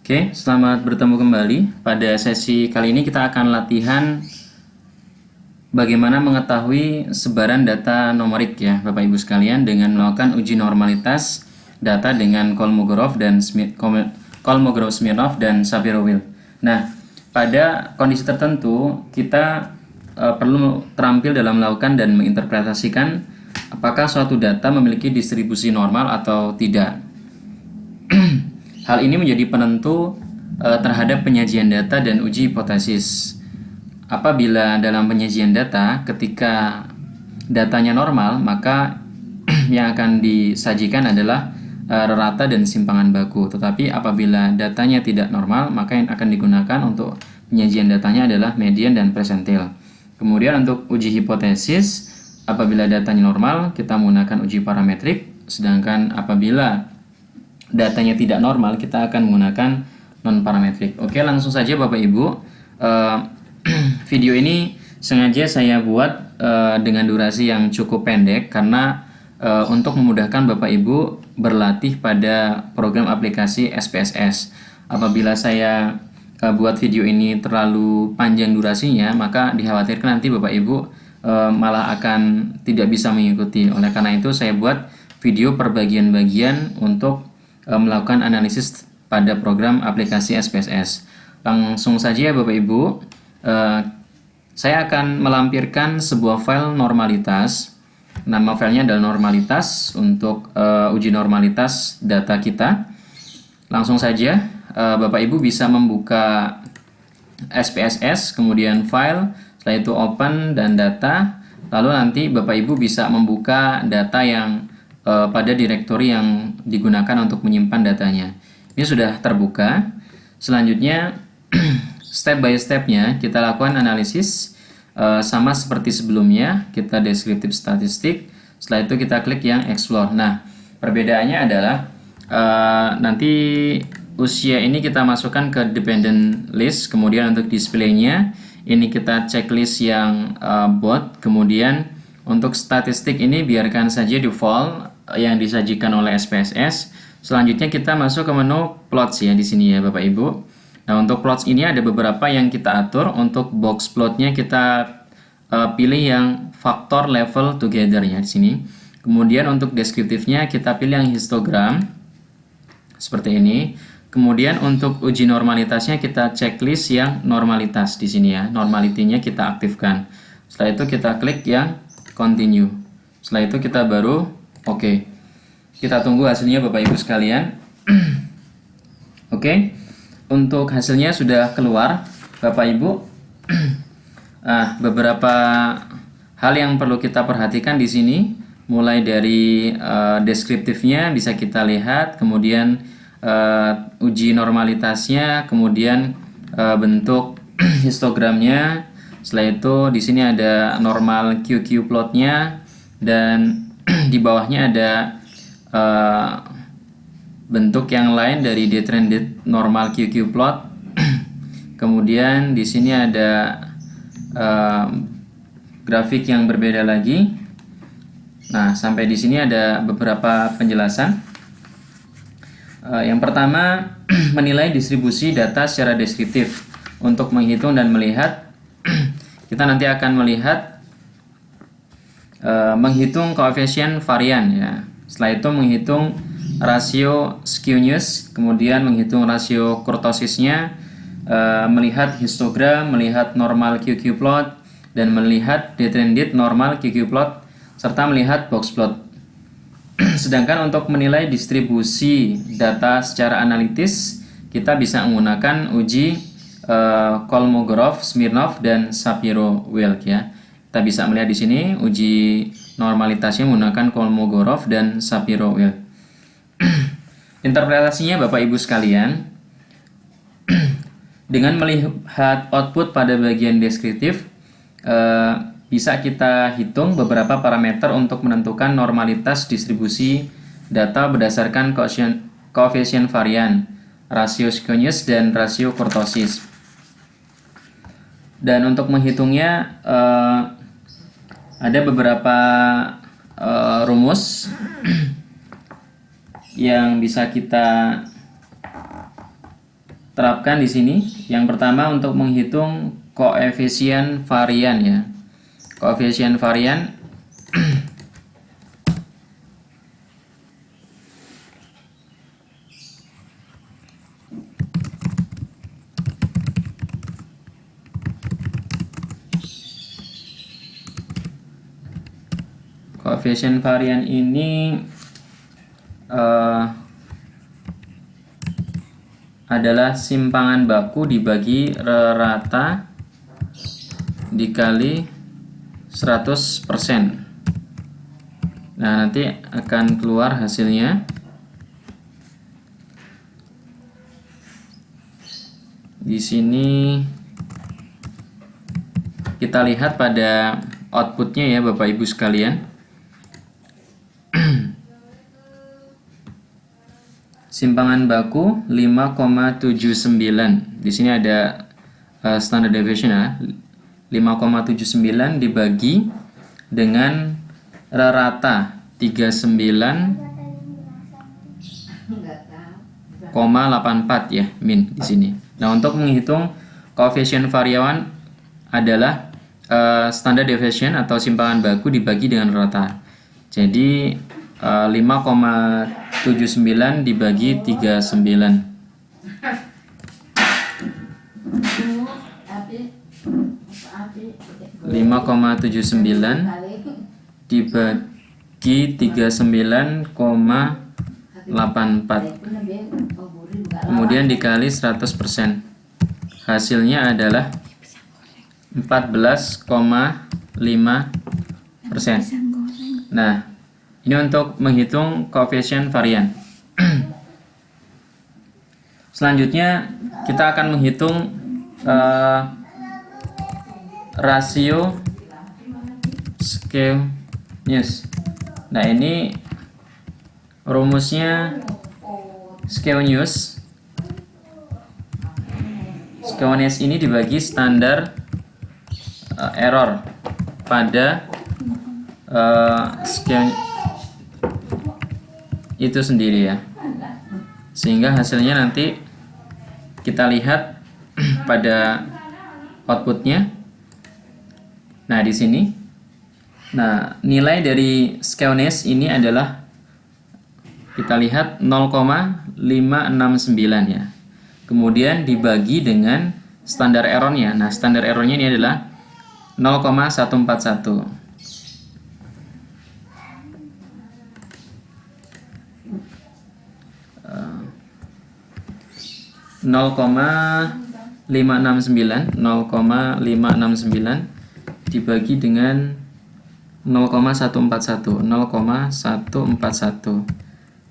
Oke, selamat bertemu kembali. Pada sesi kali ini kita akan latihan bagaimana mengetahui sebaran data numerik ya Bapak Ibu sekalian dengan melakukan uji normalitas data dengan Kolmogorov dan Kolmogorov-Smirnov dan Shapiro-Wilk. Nah, pada kondisi tertentu kita perlu terampil dalam melakukan dan menginterpretasikan apakah suatu data memiliki distribusi normal atau tidak. Hal ini menjadi penentu terhadap penyajian data dan uji hipotesis. Apabila dalam penyajian data, ketika datanya normal, maka yang akan disajikan adalah rata dan simpangan baku. Tetapi apabila datanya tidak normal, maka yang akan digunakan untuk penyajian datanya adalah median dan persentil. Kemudian untuk uji hipotesis, apabila datanya normal, kita menggunakan uji parametrik, sedangkan apabila datanya tidak normal, kita akan menggunakan non-parametrik. Oke, langsung saja Bapak Ibu. Video ini sengaja saya buat dengan durasi yang cukup pendek karena untuk memudahkan Bapak Ibu berlatih pada program aplikasi SPSS. Apabila saya buat video ini terlalu panjang durasinya, maka dikhawatirkan nanti Bapak Ibu malah akan tidak bisa mengikuti. Oleh karena itu saya buat video per bagian-bagian untuk melakukan analisis pada program aplikasi SPSS. Langsung saja Bapak Ibu, saya akan melampirkan sebuah file normalitas. Nama filenya adalah normalitas untuk uji normalitas data kita. Langsung saja Bapak Ibu bisa membuka SPSS, kemudian file, setelah itu open dan data. Lalu nanti Bapak Ibu bisa membuka data yang pada direktori yang digunakan untuk menyimpan datanya. Ini sudah terbuka. Selanjutnya step by stepnya kita lakukan analisis sama seperti sebelumnya. Kita deskriptif statistik. Setelah itu kita klik yang explore. Nah, perbedaannya adalah nanti usia ini kita masukkan ke dependent list. Kemudian untuk displaynya ini kita checklist yang bot. Kemudian untuk statistik ini biarkan saja default yang disajikan oleh SPSS. Selanjutnya kita masuk ke menu plots ya di sini ya Bapak Ibu. Nah, untuk plots ini ada beberapa yang kita atur. Untuk box plotnya kita pilih yang faktor level together ya di sini. Kemudian untuk deskriptifnya kita pilih yang histogram seperti ini. Kemudian untuk uji normalitasnya kita checklist yang normalitas di sini ya. Normality-nya kita aktifkan. Setelah itu kita klik yang continue. Setelah itu kita baru oke. Kita tunggu hasilnya Bapak Ibu sekalian. Oke. Untuk hasilnya sudah keluar Bapak Ibu. Beberapa hal yang perlu kita perhatikan di sini, mulai dari deskriptifnya bisa kita lihat, kemudian uji normalitasnya, kemudian bentuk histogramnya. Setelah itu di sini ada normal QQ plotnya dan di bawahnya ada bentuk yang lain dari detrended normal QQ plot. Kemudian di sini ada grafik yang berbeda lagi. Nah, sampai di sini ada beberapa penjelasan. Yang pertama, menilai distribusi data secara deskriptif. Untuk menghitung dan melihat, kita nanti akan melihat menghitung koefisien varian ya. Setelah itu menghitung rasio skewness, kemudian menghitung rasio kurtosisnya, melihat histogram, melihat normal QQ plot, dan melihat detrended normal QQ plot, serta melihat box plot. Sedangkan untuk menilai distribusi data secara analitis, kita bisa menggunakan uji Kolmogorov, Smirnov, dan Shapiro-Wilk ya. Kita bisa melihat di sini uji normalitasnya menggunakan Kolmogorov dan Shapiro-Wilk. Interpretasinya Bapak Ibu sekalian, dengan melihat output pada bagian deskriptif, bisa kita hitung beberapa parameter untuk menentukan normalitas distribusi data berdasarkan koefisien varian, rasio skewness, dan rasio kurtosis. Dan untuk menghitungnya ada beberapa rumus yang bisa kita terapkan di sini. Yang pertama untuk menghitung koefisien varian ya. Koefisien varian koefisien varian ini adalah simpangan baku dibagi rata dikali 100%. Nah, nanti akan keluar hasilnya. Di sini kita lihat pada outputnya ya Bapak Ibu sekalian. Simpangan baku 5,79. Di sini ada standard deviation ya. 5,79 dibagi dengan rata 39,84 ya min di sini. Nah, untuk menghitung koefisien varian adalah standard deviation atau simpangan baku dibagi dengan rata. Jadi 5,79 dibagi 39. 5,79 dibagi 39,84. Kemudian dikali 100%. Hasilnya adalah 14,5%. Nah, ini untuk menghitung koefisien varian. Selanjutnya kita akan menghitung rasio skewness. Nah, ini rumusnya skewness. Skewness ini dibagi standar error pada skewness itu sendiri ya, sehingga hasilnya nanti kita lihat pada outputnya. Nah, di sini, nah nilai dari skewness ini adalah kita lihat 0,569 ya. Kemudian dibagi dengan standar errornya. Nah, standar errornya ini adalah 0,141. 0,569 dibagi dengan 0,141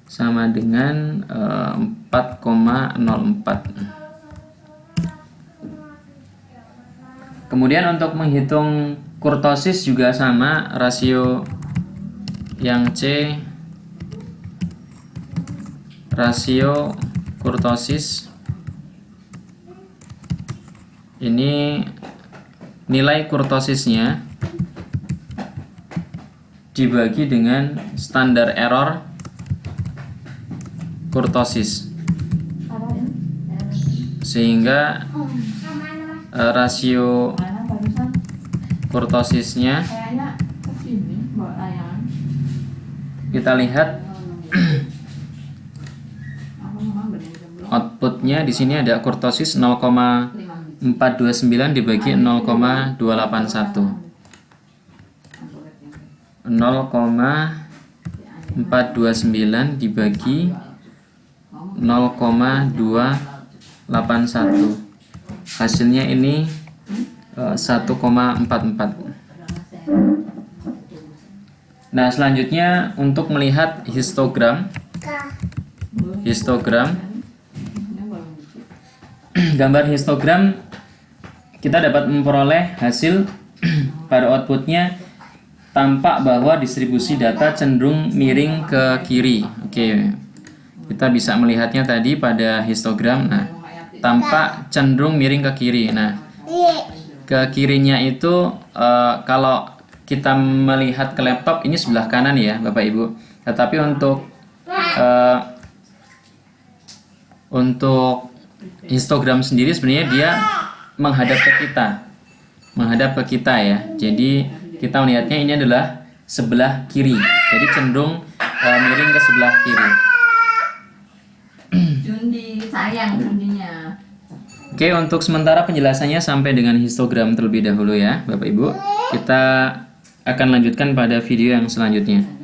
sama dengan 4,04. Kemudian untuk menghitung kurtosis juga sama, rasio yang C, rasio kurtosis ini nilai kurtosisnya dibagi dengan standar error kurtosis, sehingga rasio kurtosisnya kita lihat outputnya di sini ada kurtosis 0,429 dibagi 0,281. 0,429 dibagi 0,281. Hasilnya ini 1,44. Nah, selanjutnya untuk melihat histogram. Gambar histogram kita dapat memperoleh hasil pada outputnya tampak bahwa distribusi data cenderung miring ke kiri. Oke, kita bisa melihatnya tadi pada histogram. Nah, tampak cenderung miring ke kiri. Nah, ke kirinya itu kalau kita melihat ke laptop ini sebelah kanan ya Bapak Ibu. Tetapi untuk histogram sendiri sebenarnya dia menghadap ke kita ya. Jadi kita melihatnya ini adalah sebelah kiri, jadi cenderung miring ke sebelah kiri. Jundi sayang Jundinya. Oke, untuk sementara penjelasannya sampai dengan histogram terlebih dahulu ya Bapak Ibu. Kita akan lanjutkan pada video yang selanjutnya.